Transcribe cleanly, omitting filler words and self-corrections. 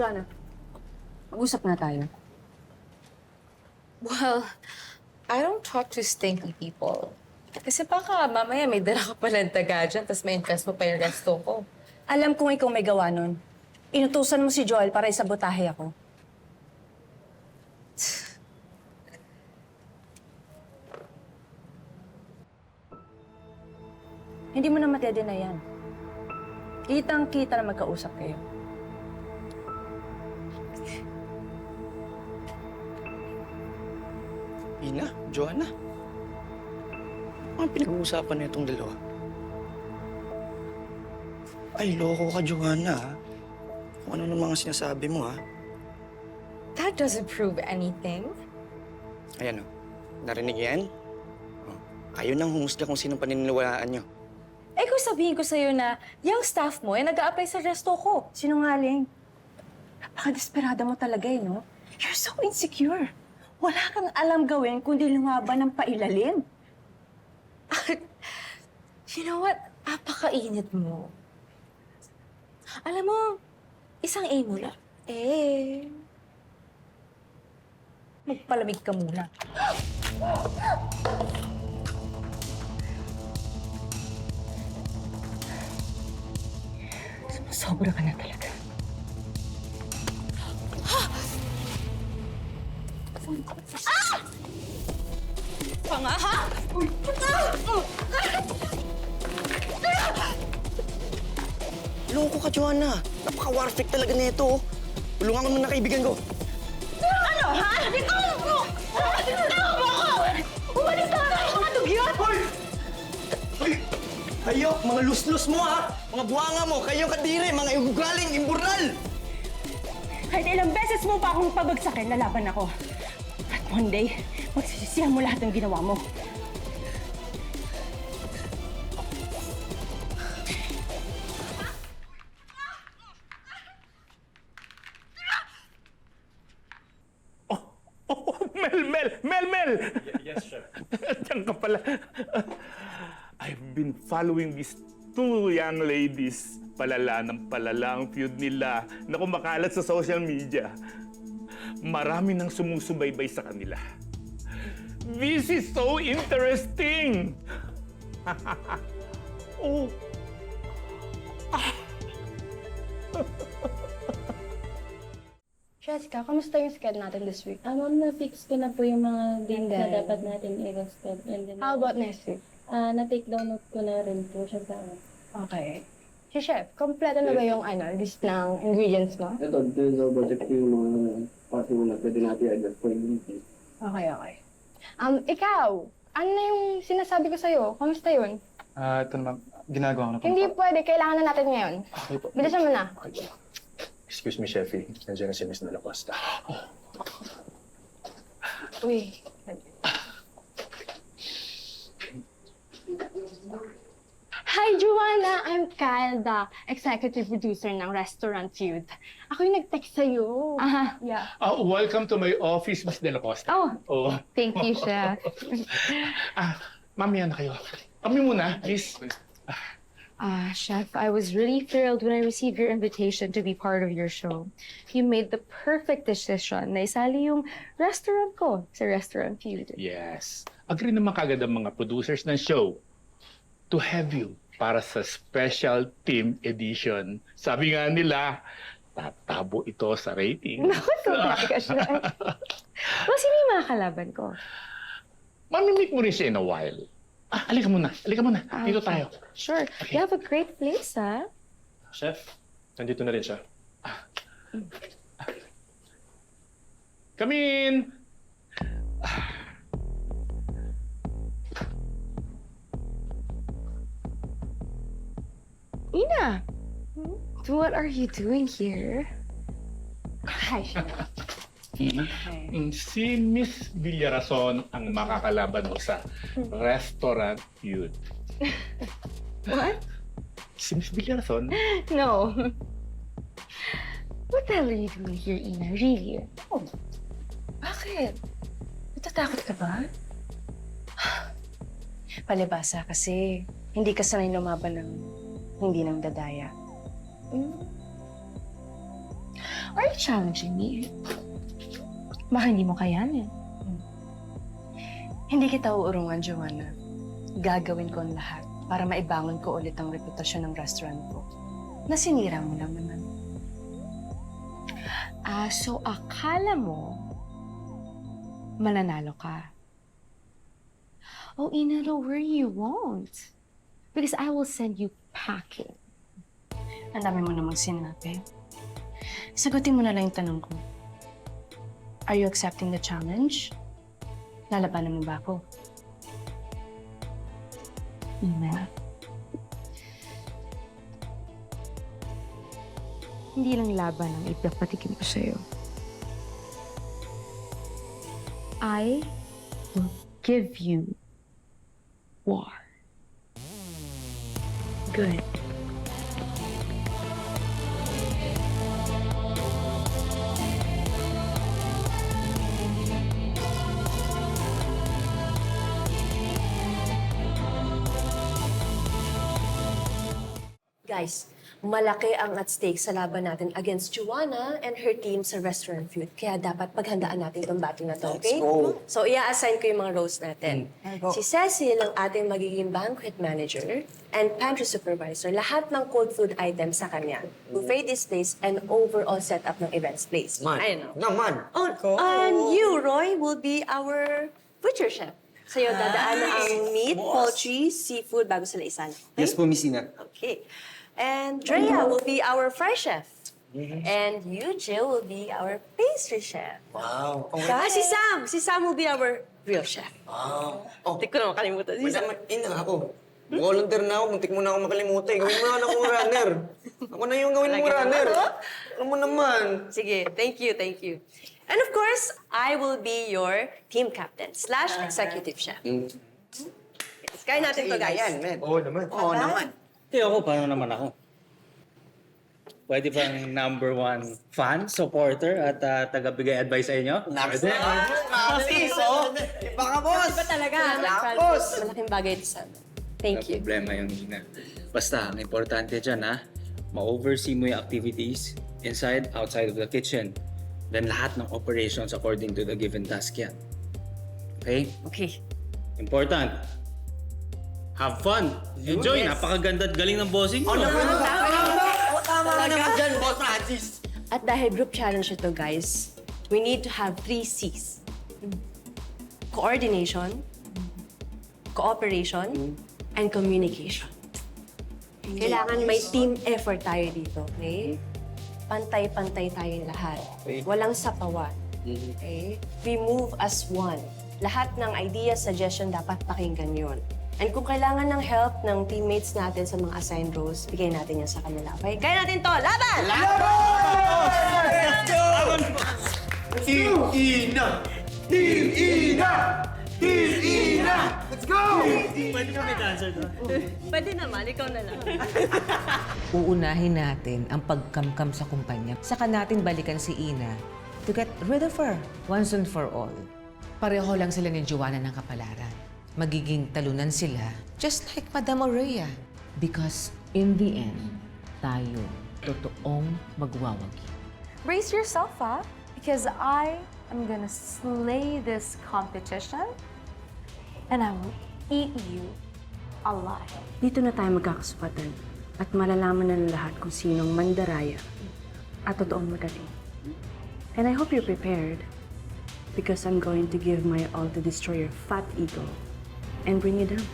Joanna, mag-usap na tayo. Well, I don't talk to stinky people. Kasi baka mamaya may dala ka palang taga dyan, tapos may invest mo pa yung resto ko. Alam kong ikaw may gawa nun. Inutusan mo si Joel para isabotahe ako. Hindi mo na matedena yan. Kitang-kita na magkausap kayo. Ina, Joanna. Ano pinag-uusapan na itong dalawa? Ay, loko ka, Joanna, ha? Kung ano ng mga sinasabi mo, ha? That doesn't prove anything. Ayan, o. Narinig yan? Oh, kayo nang humusga kung sinong paniniwalaan nyo. Eh kung sabihin ko sa'yo na yung staff mo ay nag-a-apply sa resto ko. Sinungaling. Napaka-desperada mo talaga eh, no? You're so insecure. Wala kang alam gawin kundi lumaban ng pailalim. You know what? Apakainit mo. Alam mo, isang A mo lang. Magpalamig ka muna. Sobra ka na talaga. Panga, ha? Loko ka, Joanna. Napaka-warfik talaga nito. Tulungan ko muna kaibigan ko. Ano, ha? Ikaw! Tinatawag mo ako! Umalis na tayo, mga dugyot! Kayo, mga luslus mo, ha? Mga buhanga mo, kayong kadiri, mga ugaling, imburnal! Kahit ilang beses mo pa akong pabagsakin, lalaban ako. At one day, magsisisihan mo lahat ng ginawa mo. Mel! Yes, Chef. Diyan ka pala. I've been following these two young ladies. Palala ng palala ang feud nila na kumakalat sa social media. Marami nang sumusubaybay sa kanila. This is so interesting! Oh. Jessica, kamusta yung schedule natin this week? Ma'am, na-fix ko na po yung mga dates na then? dapat natin i-respect. And then, How about next week? na-take down note ko na rin po siya sa Okay. Si Chef, kompleto na ba yung list ng ingredients mo? Ito, dun sa budget ko yung mga possible na pwede natin i-adjust for ingredients. Okay. Ikaw, ano na yung sinasabi ko sa'yo? Kamusta yun? Ito naman, ginagawa ko na po. Hindi pwede, kailangan na natin ngayon. Okay po. Bilisan mo na. Okay po. Excuse me, Chefie. Nandiyan na si Miss Nalacosta. Uy. Hi, Joanna! I'm Kyle, the executive producer ng Restaurant Feud. Ako yung nag-text sa'yo. Yeah. Welcome to my office, Miss De La Costa. Oh, thank you, Chef. Mamaya na kayo. Kami muna, please. Chef, I was really thrilled when I received your invitation to be part of your show. You made the perfect decision na isali yung restaurant ko sa Restaurant Feud. Yes. Agree naman kagad ang mga producers ng show to have you para sa special team edition. Sabi nga nila, tatabo ito sa rating. Naku, tuloy ka, Chef. Well, sino yung mga kalaban ko? Mamimit mo rin siya in a while. Halika muna. Dito tayo. Sure. Okay. You have a great place, ha? Chef, nandito na rin siya. Come in! Ina! What are you doing here? Hi, Chef. Si Miss Villarason ang makakalaban mo sa Restaurant Feud. What? Si Miss Villarason? No. What the hell are you doing here, Ina? Really? Bakit? Natatakot ka ba? Palibasa kasi hindi ka sanay lumaban ng hindi nang dadaya. Are you challenging me? Baka hindi mo kayanin. Hindi kita uurungan, Joanna. Gagawin ko ang lahat para maibangon ko ulit ang reputasyon ng restaurant ko. Nasinira mo lang naman. So akala mo, mananalo ka? Oh, Ina, don't worry, you won't. Because I will send you packing. Ang dami mo namang sinabi. Sagutin mo na lang yung tanong ko. Are you accepting the challenge? Lalabanan mo ba ako? Ina. Hindi lang laban ang ipapatikim ko sa'yo. I will give you war. Good. Guys, malaki ang at stake sa laban natin against Joanna and her team sa Restaurant Feud. Kaya dapat paghandaan natin itong battle na to, okay? Let's go. So, i-assign ko yung mga roles natin. Si Cecil ang ating magiging banquet manager and pantry supervisor. Lahat ng cold food items sa kanya. Buffet displays and overall setup ng events place. Ayun, no? Naman. Oh, and you, Roy, will be our butcher chef. Sa'yo dadaan ang meat, poultry, seafood bago sila isal. Okay? Yes po, Miss Ina. Okay. And Drea will be our fry chef. And you, Jill, will be our pastry chef. Wow. Si Sam will be our real chef. Wow. Oh, Hindi ko naman kalimutan. Si wait Sam. naman, Ina, ako. Volunteer na ako, muntik mo na ako makalimutan. Gawin mo na akong runner. Ako na yung gawin mo runner. Ano mo naman? Sige, thank you. And of course, I will be your team captain / executive chef. Kaya natin to, guys. Yan, man. Oo naman. Oo naman. Ako, paano naman ako? Pwede bang #1 fan, supporter, at tagabigay advice sa inyo? Next na. Sis, oh. Iba ka, boss. Iba talaga. Boss. Malaking bagay ito sa amin. Thank you. Problema yung Ina. Basta, ang importante dyan, ma-oversee mo yung activities inside, outside of the kitchen. Then lahat ng operations according to the given task yan. Okay? Okay. Important. Have fun. Enjoy. Napakaganda at galing ng bossing mo. Tama ka naman dyan, Boss Francis. At dahil group challenge ito, guys, we need to have 3 C's. Coordination, cooperation, and communication. Kailangan may team effort tayo dito, okay? Pantay-pantay tayong lahat. Walang sapawan. Okay? We move as one. Lahat ng ideas, suggestion, dapat pakinggan yun. And kung kailangan ng help ng teammates natin sa mga assigned roles, bigay natin yan sa kanila. Okay? Kaya natin to! Laban! Team Ina! Team Ina! Team Ina! Let's go! Pwede naman, ikaw na lang. Uunahin natin ang pagkamkam sa kumpanya. Saka natin balikan si Ina to get rid of her once and for all. Pareho lang sila ni Joanna ng kapalaran. Magiging talunan sila just like Madam Aurea. Because in the end, tayo totoong magwawagi. Brace yourself up, because I am gonna slay this competition and I will eat you alive. Dito na tayo magkakasupatan at malalaman na ng lahat kung sinong mandaraya at totoong magaling. And I hope you're prepared because I'm going to give my all to destroy your fat ego and bring you down.